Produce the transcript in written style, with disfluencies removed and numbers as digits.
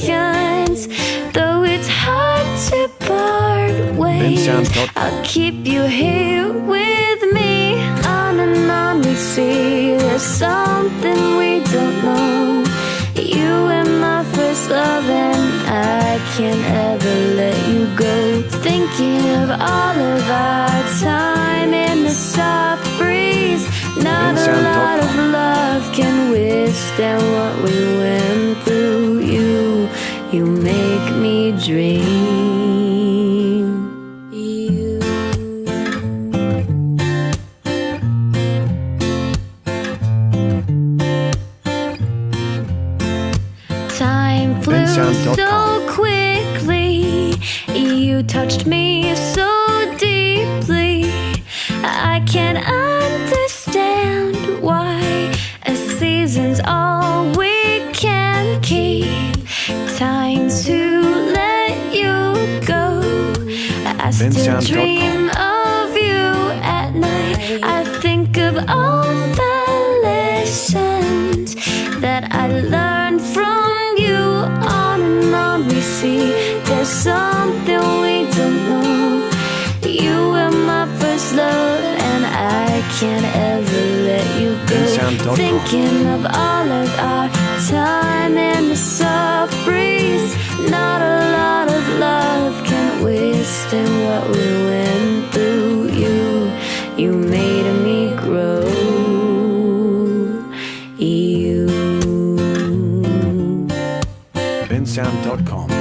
millions. Though it's hard to part ways, I'll keep you here with me. On and on we see, there's something we don't know. You were my first love and I can't ever let you go. Thinking of all of our time in the soft breeze. Not a lot of love can withstand what we went through. You make me dream. You. Time flew so quickly. You touched me so deeply. I can't understand why a season's all we can keep. Time to let you go. I still dream of you at night. I think of all the lessons that I learned from you. On and on we see, there's something we don't know. You were my first love and I can't ever let you go. Thinking of all of our time in the soft breeze. Not a lot of love can withstand what we went through. You made me grow. You. bensound.com